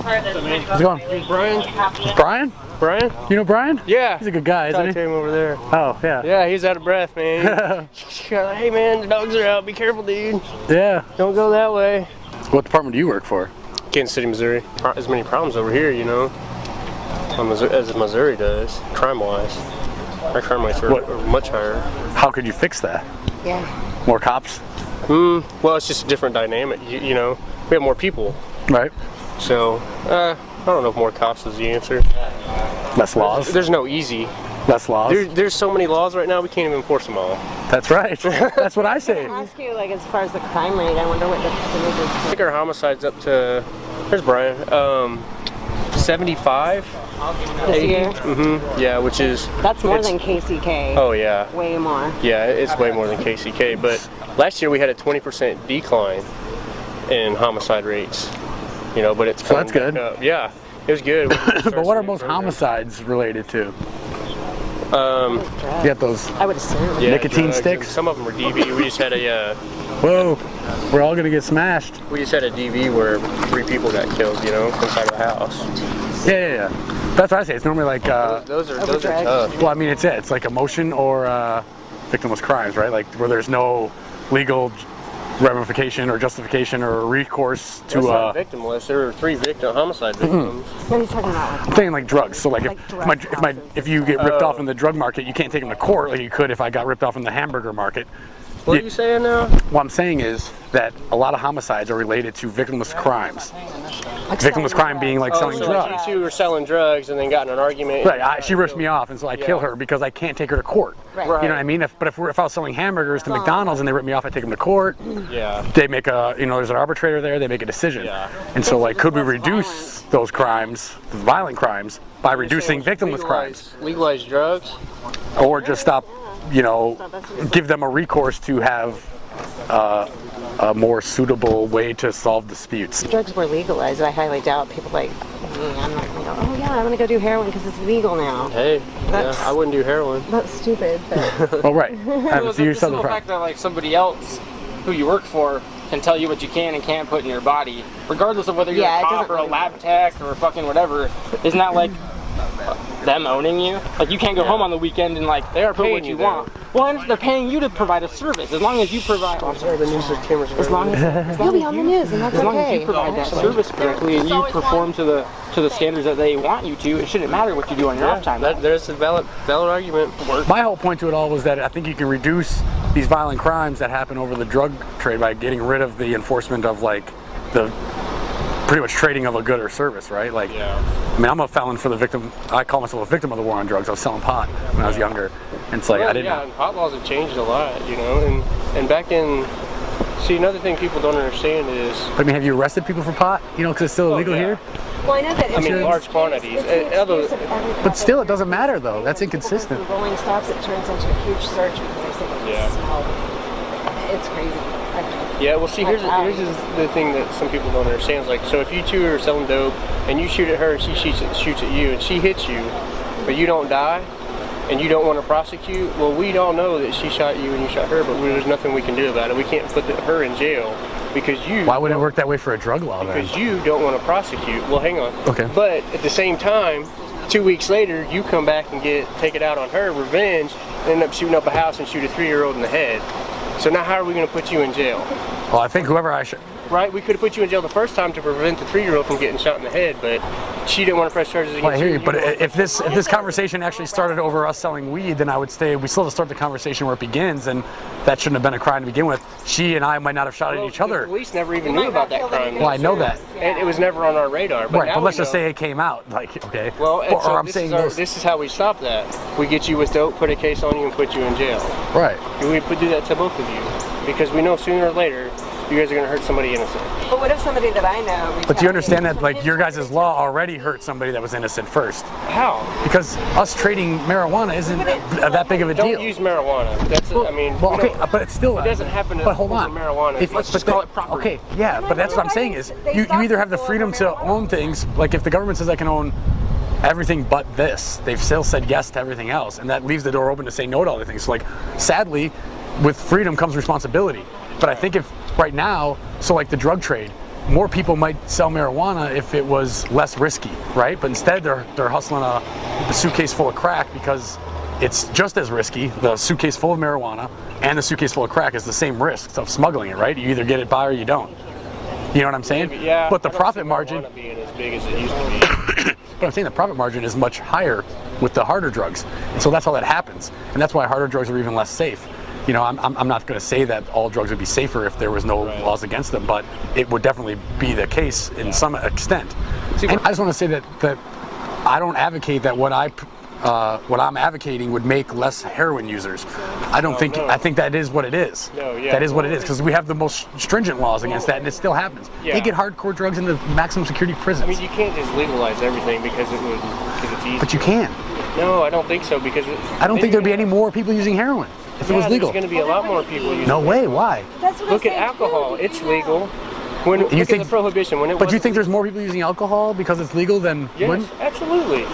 How's it going? Brian? Brian? Brian? You know Brian? Yeah. He's a good guy, isn't he? Talk to him over there. Oh, yeah. Yeah, he's out of breath, man. Hey, man, the dogs are out. Be careful, dude. Yeah. Don't go that way. What department do you work for? Kansas City, Missouri. As many problems over here, you know, as Missouri does, crime-wise. Our crime rates are much higher. How could you fix that? Yeah. More cops? Well, it's just a different dynamic. You know, we have more people. Right. So, I don't know if more cops is the answer. Less laws? There's no easy. Less laws? There's so many laws right now, we can't even enforce them all. That's right. That's what I say. I ask you, like, as far as the crime rate, I wonder what the percentage is. I think our homicide's up to, there's Brian, 75? This year? Yeah, which is... That's more than KCK. Oh, yeah. Way more. Yeah, it's way more than KCK, but last year we had a 20% decline in homicide rates, you know, but it's So that's good. up. Yeah, it was good. But what are most homicides related to? You got those I would assume. Yeah, nicotine drugs, sticks? and some of them were DV. We just had a Whoa, we're all gonna get smashed. DV where 3 people got killed, you know, inside of a house. Yeah. That's what I say. It's normally like, Those are tough. well, I mean, it's like emotion or victimless crimes, right? Like where there's no legal ramification or justification or recourse to That's not victimless. There were 3 homicide victims. What are you talking about? I'm saying like drugs. So like, Like if you get ripped off in the drug market, you can't take them to court like you could if I got ripped off in the hamburger market. What are you saying now? What I'm saying is that a lot of homicides are related to victimless crimes. Like Victimless crime being like selling so drugs. Like you 2 were selling drugs and then got in an argument. Right, she rips me off, and so I kill her because I can't take her to court. Right. You know what I mean? If I was selling hamburgers to McDonald's and they rip me off, I take them to court. Yeah. They make there's an arbitrator there. They make a decision. Yeah. And so, like, could we reduce those crimes, the violent crimes, by reducing victimless crimes, Legalize drugs? or just stop, give them a recourse to have a more suitable way to solve disputes? If drugs were legalized, I highly doubt people like me. I'm not gonna go, oh yeah, I'm gonna go do heroin because it's legal now. Hey, I wouldn't do heroin. That's stupid. But Oh, right. Well, the simple fact that like somebody else who you work for can tell you what you can and can't put in your body, regardless of whether you're a cop or a lab tech or fucking whatever, is not like them owning you. Like you can't go home on the weekend and like They are put paying what you you want. Well, they're paying you to provide a service. As long as you provide. I'm sorry, the news cameras. As long as you'll be on the news, and that's as long as okay. you provide that service correctly and you perform to the standards that they want you to, it shouldn't matter what you do on your off time. There's a valid argument. My whole point to it all was that I think you can reduce these violent crimes that happen over the drug trade by getting rid of the enforcement of like the pretty much trading of a good or service, right? Like, I mean, I'm a felon for the victim. I call myself a victim of the war on drugs. I was selling pot when I was younger, and it's like I didn't. Yeah, and pot laws have changed a lot, you know, and back in. See, another thing people don't understand is. I mean, have you arrested people for pot? Because it's still illegal here. Well, I know that. I mean, large quantities. But still, it doesn't matter though. That's inconsistent. When rolling stops, it turns into a huge search because they say smell. It's crazy. Yeah, well, see, here's the thing that some people don't understand. Is like, so if you 2 are selling dope and you shoot at her and she shoots at you and she hits you, but you don't die and you don't want to prosecute, well, we all know that she shot you and you shot her, but there's nothing we can do about it. We can't put her in jail because you. Why would it work that way for a drug law then? Because you don't want to prosecute. Well, hang on. Okay. But at the same time, 2 weeks later, you come back and take it out on her, revenge, and end up shooting up a house and shoot a 3-year-old in the head. So now how are we going to put you in jail? Well, I think whoever I should. Right, we could have put you in jail the first time to prevent the 3-year-old from getting shot in the head, but she didn't want to press charges against Well, I hear you, but don't if this conversation actually started over us selling weed, then I would say we still have to start the conversation where it begins, and that shouldn't have been a crime to begin with. She and I might not have shot at each other. The police never even knew about that crime. Well, I know that. And it was never on our radar. But Right, but let's just say it came out. Like, okay. Well, or so I'm saying this. this is how we stop that. We get you with dope, put a case on you, and put you in jail. Right. And we do that to both of you because we know sooner or later you guys are going to hurt somebody innocent. But what if somebody that I know? But do you understand that, like, your guys' law already hurt somebody that was innocent first? How? Because us trading marijuana isn't that big of a deal. Don't use marijuana. That's I mean. Well, okay, but it's still. It doesn't happen. But hold on. Marijuana. Let's just call it property. Okay, yeah, but that's what I'm saying is you either have the freedom to own things, like if the government says I can own everything but this, they've still said yes to everything else, and that leaves the door open to say no to other things. So, like, sadly, with freedom comes responsibility. But I think if right now, so like the drug trade, more people might sell marijuana if it was less risky, right? But instead they're hustling a suitcase full of crack because it's just as risky. The suitcase full of marijuana and the suitcase full of crack is the same risk of smuggling it, right? You either get it by or you don't. You know what I'm saying? Yeah. But the profit margin being as big as it used to be. But I'm saying the profit margin is much higher with the harder drugs, and so that's how that happens, and that's why harder drugs are even less safe. You know, I'm not going to say that all drugs would be safer if there was no laws against them, but it would definitely be the case in some extent. And I just want to say that I don't advocate that what I'm advocating would make less heroin users. I don't think. I think that is what it is. That is what it is, because we have the most stringent laws against that, and it still happens. They get hardcore drugs into maximum security prisons. I mean, you can't just legalize everything because it's easy. But you can. No, I don't think so, because I don't think there'd be any more people using heroin if it was legal. There's going to be a lot more people using. No way. Why? Look at alcohol. It's legal. When you think the prohibition when it? But do you think there's more people using alcohol because it's legal than when? Yes, absolutely.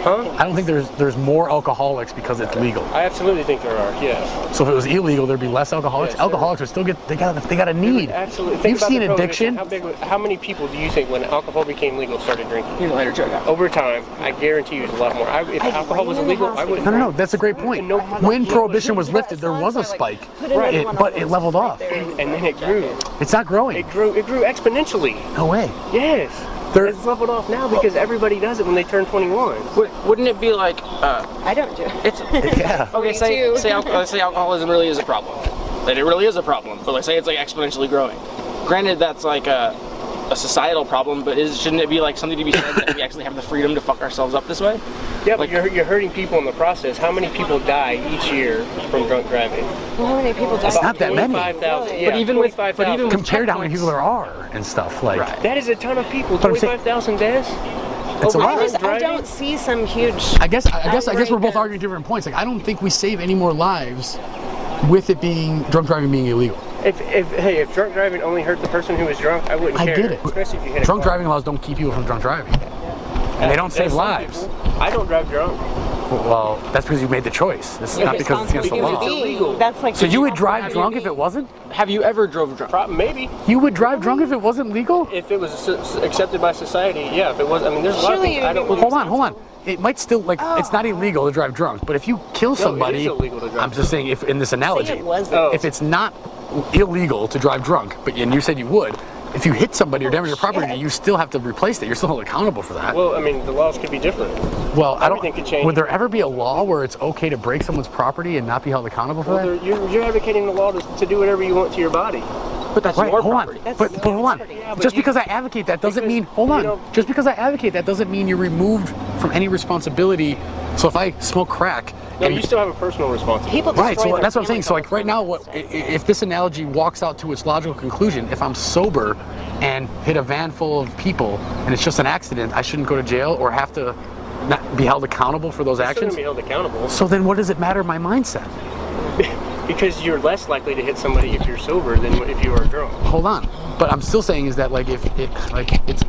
Huh? I don't think there's more alcoholics because it's legal. I absolutely think there are. Yes. So if it was illegal, there'd be less alcoholics. Yes, alcoholics would still get they got a need. Absolutely. You've seen addiction. How many people do you think when alcohol became legal started drinking? Here's a lighter check out. Over time, I guarantee you, it's a lot more. If alcohol was illegal, I wouldn't. No. That's a great point. When prohibition was lifted, there was a spike, but it leveled off. And then it grew. It's not growing. It grew exponentially. No way. Yes. It's leveled off now because everybody does it when they turn 21. Wouldn't it be like? I don't do it. It's Yeah. okay. Say alcoholism really is a problem. That it really is a problem. But let's say it's like exponentially growing. Granted, that's like a societal problem, but shouldn't it be like something to be said that we actually have the freedom to fuck ourselves up this way? Yeah, but you're hurting people in the process. How many people die each year from drunk driving? Well, how many people die? It's not that many. 25,000. Yeah, But even with 25,000. Compared to how many people there are and stuff like. That is a ton of people. But I'm saying- 25,000 deaths. It's a lot. I don't see some huge. I guess we're both arguing different points. Like I don't think we save any more lives with it being drunk driving being illegal. If drunk driving only hurt the person who was drunk, I wouldn't care. I get it. Especially if you hit Drunk a car. driving laws don't keep people from drunk driving, and they don't save lives. I don't drive drunk. Well, that's because you made the choice. This is not because it's against the law. illegal. That's like. So you would drive drunk if it wasn't? Have you ever drove drunk? Maybe You would drive drunk if it wasn't legal? if it was accepted by society. Yeah, if it was. I mean, there's a lot of Surely things I don't. Hold on. It might still it's not illegal to drive drunk, but if you kill somebody, illegal to drive I'm just saying if in this analogy, it was if it's not illegal to drive drunk, and you said you would, if you hit somebody or damage your property, you still have to replace that. You're still held accountable for that. Well, I mean, the laws could be different. Well, everything could change. Would there ever be a law where it's okay to break someone's property and not be held accountable for that? You're advocating the law to do whatever you want to your body. But that's Right, your hold property. on. But hold on. but Just you- because I advocate that doesn't because mean, hold you on. don't- Just because I advocate that doesn't mean you're removed from any responsibility. So if I smoke crack, No, and you still have a personal responsibility. People right, destroy so their that's what I'm saying. families So like right now, if this analogy walks out to its logical conclusion, if I'm sober and hit a van full of people and it's just an accident, I shouldn't go to jail or have to not be held accountable for those You're still actions. gonna be held accountable So then what does it matter my mindset? because you're less likely to hit somebody if you're sober than if you are drunk. Hold on. But I'm still saying is that like if it like it's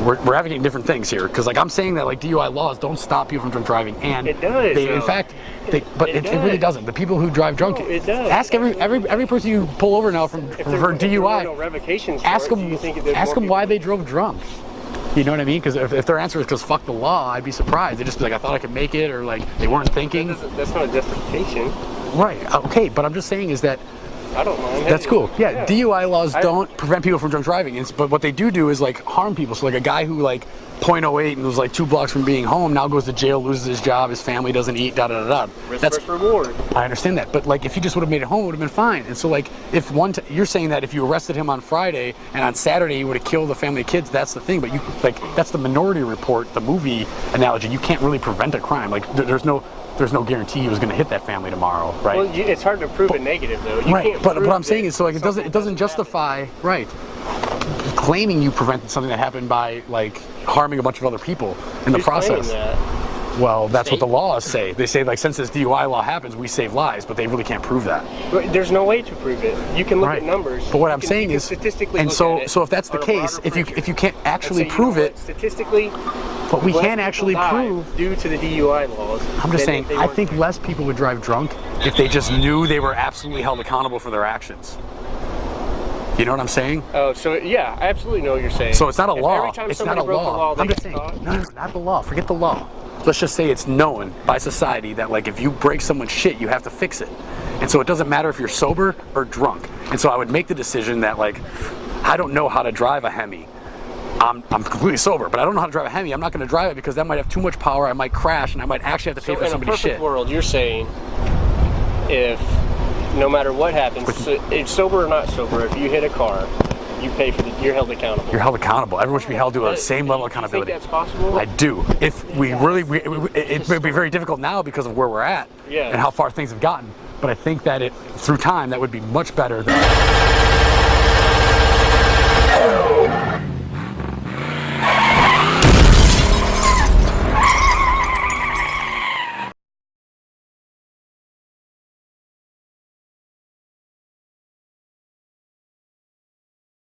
we're advocating different things here because like I'm saying that like DUI laws don't stop people from drunk driving and It does, they, in though. fact it does. really doesn't. The people who drive drunk No, it does. ask every person you pull over now for If there were DUI no revocations for ask it, do them you think there's more why people? they drove drunk. You know what I mean? Because if their answer is because fuck the law, I'd be surprised. They'd just be like, I thought I could make it, or like they weren't thinking. That's not a justification. Right. Okay. But I'm just saying is that I don't mind. that's cool. Yeah. DUI laws I- don't prevent people from drunk driving, but what they do is like harm people. So like a guy who like .08 and was like 2 blocks from being home now goes to jail, loses his job, his family doesn't eat, da da da da. Risk That's versus reward. I understand that, but like if he just would have made it home, it would have been fine. And so like if you're saying that if you arrested him on Friday and on Saturday he would have killed the family of kids, that's the thing. But you like that's the Minority Report, the movie analogy. You can't really prevent a crime. Like there's no guarantee he was going to hit that family tomorrow, right? Well, it's hard to prove a negative though. You Right, can't but prove what I'm saying that is, so like it doesn't something justify right claiming you prevented something that happened by like harming a bunch of other people in the Who's claiming process. that? Well, that's what the laws say. They say like since this DUI law happens, we save lives, but they really can't prove that. But there's no way to prove it. You can look Right. at numbers. But what You I'm can- saying you can is, statistically and look so at it so if that's the on a case, broader if picture you can't and actually say, you prove know it, what, statistically, but we less can't people actually die prove. due to the DUI laws. I'm just than saying, if they I weren't think drunk. less people would drive drunk if they just knew they were absolutely held accountable for their actions. You know what I'm saying? Oh, so yeah, I absolutely know what you're saying. So it's not a law. Every time It's not somebody a broke the law, they I'm just get saying. caught. No, not the law. Forget the law. Let's just say it's known by society that like if you break someone's shit, you have to fix it. And so it doesn't matter if you're sober or drunk. And so I would make the decision that like, I don't know how to drive a Hemi. I'm completely sober, but I don't know how to drive a Hemi. I'm not going to drive it because that might have too much power. I might crash, and I might actually have to pay for somebody's shit. In a perfect world, you're saying if no matter what happens, it's sober or not sober, if you hit a car, you pay for you're held accountable. You're held accountable. Everyone should be held to the same level of accountability. Do you think that's possible? I do. If we really, it would be very difficult now because of where we're at and how far things have gotten. But I think that through time, that would be much better than.